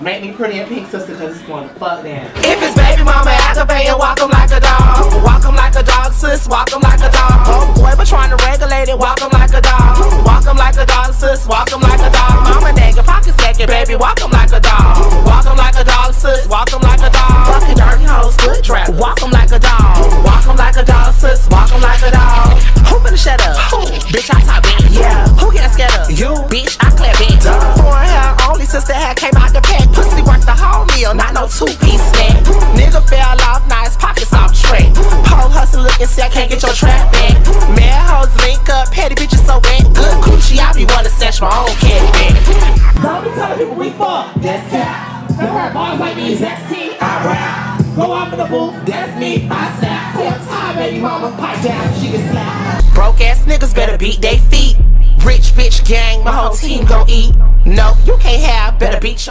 Make me pretty and pink sister, cause it's going to fuck down. If it's baby mama activating, walk him like a dog. Walk him like a dog, sis, walk him like a dog. Oh boy, but trying to regulate it, walk him like a dog. Walk him like a dog, sis, walk him like a dog. Mama nigga, pocket second, baby, walk him like a dog. Walk him like a dog, sis, walk him like a dog. Fucking dirty hoes, good trap, walk him like a dog. Walk him like a dog, sis, walk him like a dog. Who finna shut up? Who? Bitch, I talk bitch. Yeah. Who getting scared of? You. Bitch, I clap bitch. Foreign hair only, sister hair came out the pack. Pussy worth the whole meal, not no two-piece snack. Nigga fell off, now his pockets off track. Pole hustle looking sick, can't get your trap back. Mad hoes link up, petty bitches so wet. Good coochie, I be wanna snatch my own cat back. Don't be telling people we fuck, that's cap. You heard bars like me, that's T, I rap. Go up in the booth, that's me, I snap. Tell time, baby mama, pipe down, she can slap. Broke ass niggas better beat they feet. Rich bitch gang, my whole team gon' eat. No, you can't have, better beat your